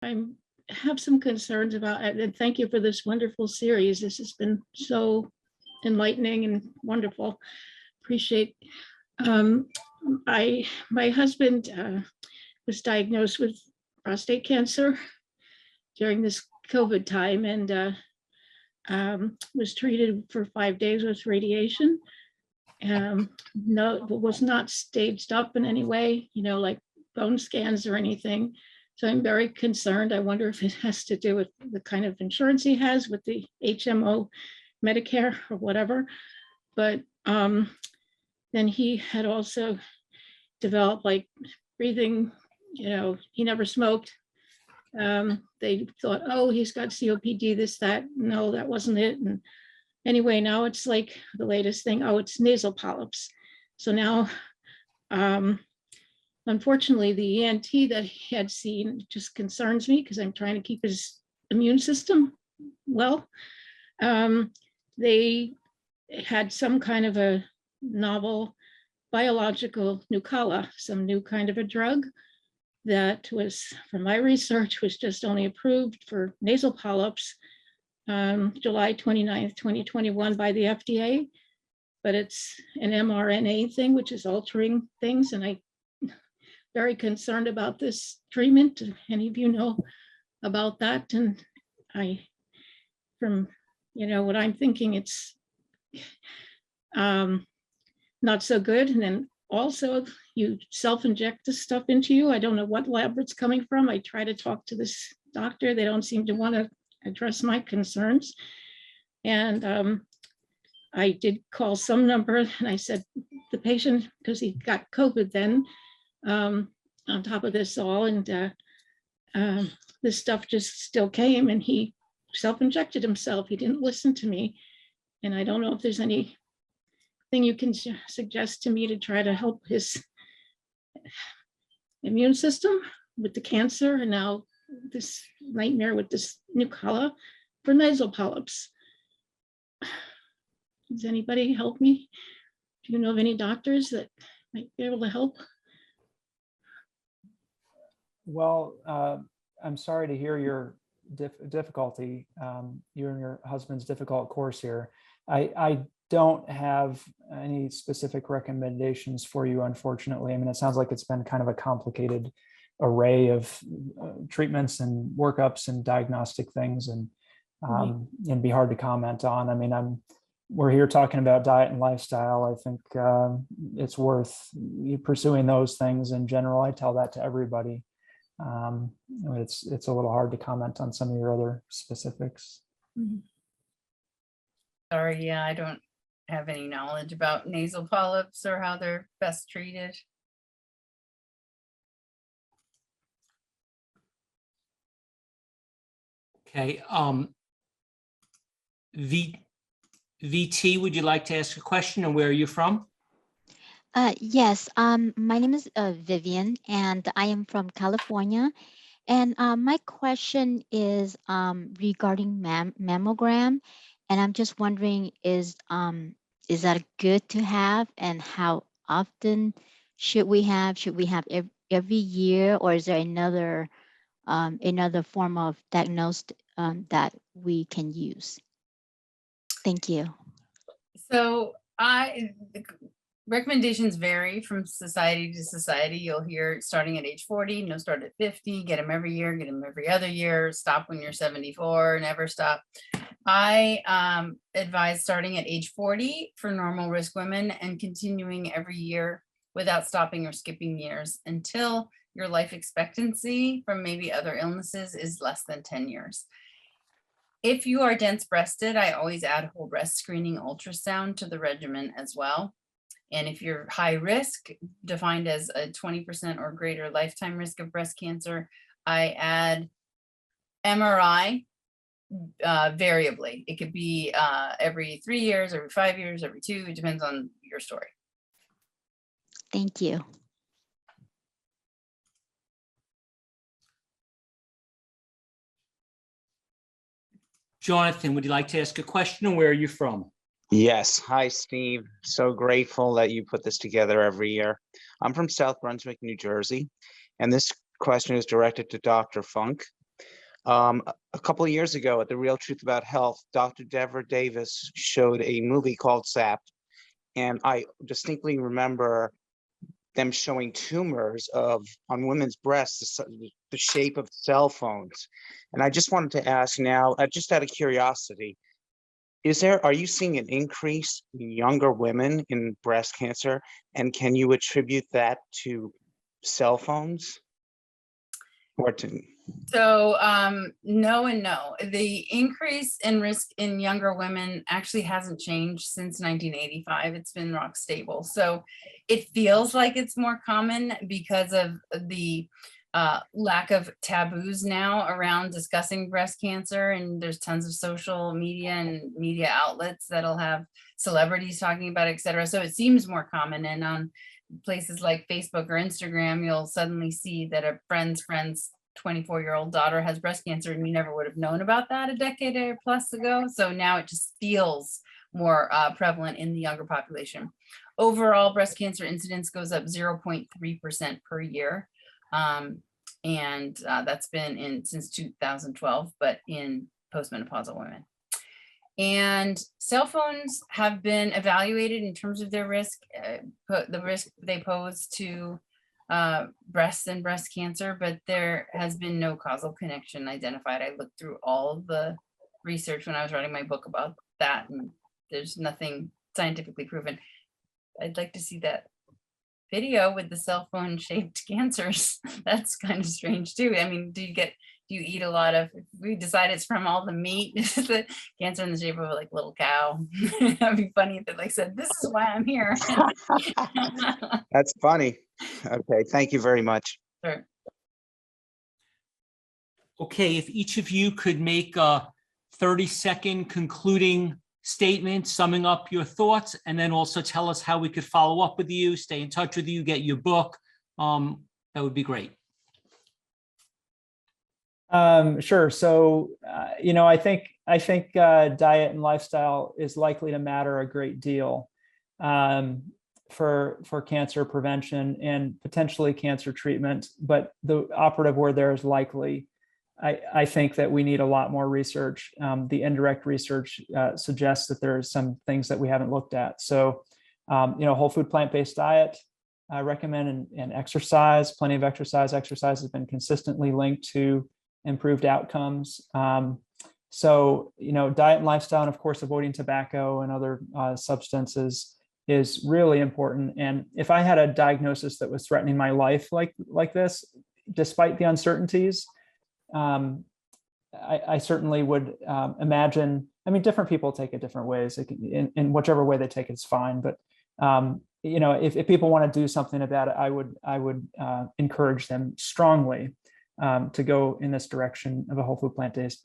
I have some concerns about it, and thank you for this wonderful series. This has been so enlightening and wonderful. Appreciate. My husband was diagnosed with prostate cancer during this COVID time, and was treated for 5 days with radiation. No, it was not staged up in any way, like bone scans or anything. So I'm very concerned. I wonder if it has to do with the kind of insurance he has with the HMO, Medicare or whatever. But then he had also developed like breathing, he never smoked. They thought, oh, he's got COPD, this, that. No, that wasn't it. And anyway, now it's like the latest thing. Oh, it's nasal polyps. So now, unfortunately, the ENT that he had seen just concerns me because I'm trying to keep his immune system well. They had some kind of a novel biological nucala, some new kind of a drug that was, from my research, was just only approved for nasal polyps July 29th, 2021 by the FDA, but it's an mRNA thing, which is altering things. And I'm very concerned about this treatment. Do any of you know about that? And from what I'm thinking, it's not so good. And then also you self-inject this stuff into you. I don't know what lab it's coming from. I try to talk to this doctor. They don't seem to want to address my concerns. And I did call some number and I said, the patient, because he got COVID then, on top of this all, and this stuff just still came, and he self-injected himself. He didn't listen to me. And I don't know if there's anything you can suggest to me to try to help his immune system with the cancer, and now this nightmare with this nucala for nasal polyps. Does anybody help me? Do you know of any doctors that might be able to help? Well, I'm sorry to hear your difficulty, you and your husband's difficult course here. I don't have any specific recommendations for you, unfortunately. I mean, it sounds like it's been kind of a complicated array of treatments and workups and diagnostic things, and be hard to comment on. I mean, we're here talking about diet and lifestyle. I think it's worth you pursuing those things in general. I tell that to everybody. It's a little hard to comment on some of your other specifics. Sorry, yeah, I don't have any knowledge about nasal polyps or how they're best treated. Okay. VT, would you like to ask a question, and where are you from? Yes, my name is Vivian, and I am from California. And my question is regarding mammogram, and I'm just wondering, is that good to have, and how often should we have? Should we have every year, or is there another form of diagnosed that we can use? Thank you. So recommendations vary from society to society. You'll hear starting at age 40, no, start at 50, get them every year, get them every other year, stop when you're 74, never stop. I advise starting at age 40 for normal risk women and continuing every year without stopping or skipping years until your life expectancy from maybe other illnesses is less than 10 years. If you are dense breasted, I always add whole breast screening ultrasound to the regimen as well. And if you're high risk, defined as a 20% or greater lifetime risk of breast cancer, I add MRI variably. It could be every 3 years, every 5 years, every 2. It depends on your story. Thank you. Jonathan, would you like to ask a question, and where are you from? Yes. Hi, Steve. So grateful that you put this together every year. I'm from South Brunswick, New Jersey, and this question is directed to Dr. Funk. A couple of years ago at The Real Truth About Health, Dr. Deborah Davis showed a movie called Sapped, and I distinctly remember them showing tumors on women's breasts, the shape of cell phones. And I just wanted to ask now, just out of curiosity, are you seeing an increase in younger women in breast cancer? And can you attribute that to cell phones? Or to So no and no. The increase in risk in younger women actually hasn't changed since 1985. It's been rock stable. So it feels like it's more common because of the lack of taboos now around discussing breast cancer. And there's tons of social media and media outlets that'll have celebrities talking about it, et cetera. So it seems more common. And on places like Facebook or Instagram, you'll suddenly see that a friend's 24-year-old daughter has breast cancer, and you never would have known about that a decade or plus ago. So now it just feels more prevalent in the younger population. Overall, breast cancer incidence goes up 0.3% per year. And that's been since 2012, but in postmenopausal women. And cell phones have been evaluated in terms of their risk, the risk they pose to breasts and breast cancer, but there has been no causal connection identified. I looked through all of the research when I was writing my book about that, and there's nothing scientifically proven. I'd like to see that video with the cell phone shaped cancers. That's kind of strange too. I mean, do you eat a lot of, if we decide it's from all the meat, the cancer in the shape of a little cow? That'd be funny if it said, this is why I'm here. That's funny. Okay, thank you very much. Sure. Okay, if each of you could make a 30-second concluding statement, summing up your thoughts, and then also tell us how we could follow up with you, stay in touch with you, get your book. That would be great. Sure. So, I think diet and lifestyle is likely to matter a great deal for cancer prevention and potentially cancer treatment. But the operative word there is likely. I think that we need a lot more research. The indirect research suggests that there are some things that we haven't looked at. So, whole food plant-based diet, I recommend, and exercise, plenty of exercise. Exercise has been consistently linked to improved outcomes. So, diet and lifestyle, and of course, avoiding tobacco and other substances is really important. And if I had a diagnosis that was threatening my life like this, despite the uncertainties, I certainly would imagine. I mean, different people take it different ways. In whichever way they take it's fine. But if people want to do something about it, I would encourage them strongly to go in this direction of a whole food plant-based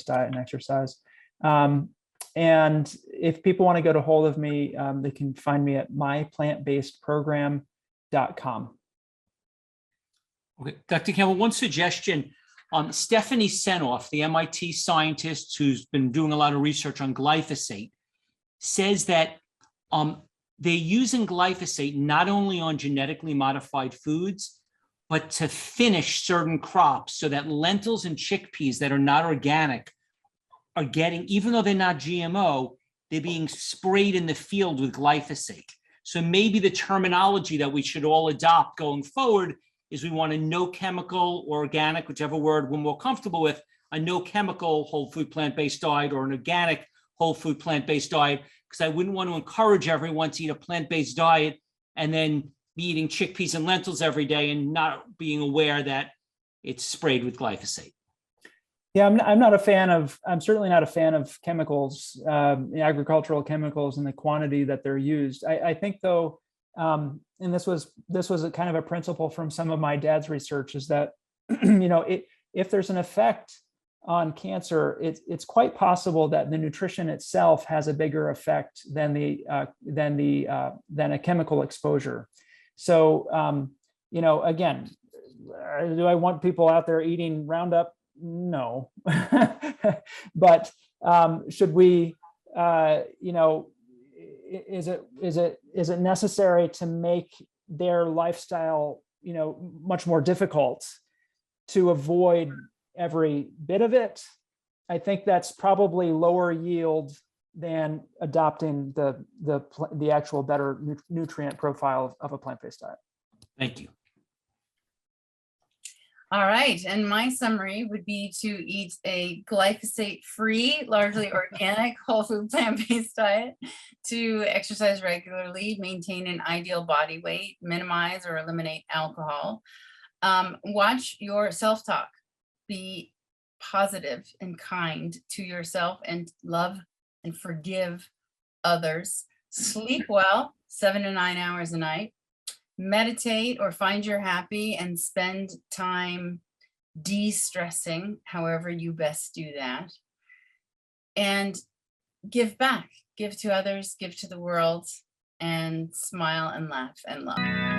diet and exercise. And if people want to get a hold of me, they can find me at myplantbasedprogram.com. Okay, Dr. Campbell, one suggestion. Stephanie Senoff, the MIT scientist who's been doing a lot of research on glyphosate, says that they're using glyphosate not only on genetically modified foods, but to finish certain crops, so that lentils and chickpeas that are not organic are getting, even though they're not GMO, they're being sprayed in the field with glyphosate. So maybe the terminology that we should all adopt going forward is we want a no chemical or organic, whichever word we're more comfortable with, a no chemical whole food plant-based diet or an organic whole food plant-based diet, because I wouldn't want to encourage everyone to eat a plant-based diet and then be eating chickpeas and lentils every day and not being aware that it's sprayed with glyphosate. Yeah, I'm certainly not a fan of chemicals, agricultural chemicals, and the quantity that they're used. I think though, and this was a kind of a principle from some of my dad's research, is that if there's an effect on cancer, it's quite possible that the nutrition itself has a bigger effect than a chemical exposure. So again, do I want people out there eating Roundup? No. But should we is it necessary to make their lifestyle much more difficult to avoid every bit of it, I think that's probably lower yield than adopting the actual better nutrient profile of a plant-based diet. Thank you. All right, and my summary would be to eat a glyphosate-free, largely organic, whole food, plant-based diet, to exercise regularly, maintain an ideal body weight, minimize or eliminate alcohol. Watch your self-talk. Be positive and kind to yourself, and love and forgive others. Sleep well, 7 to 9 hours a night. Meditate or find your happy and spend time de-stressing, however you best do that. And give back, give to others, give to the world, and smile and laugh and love.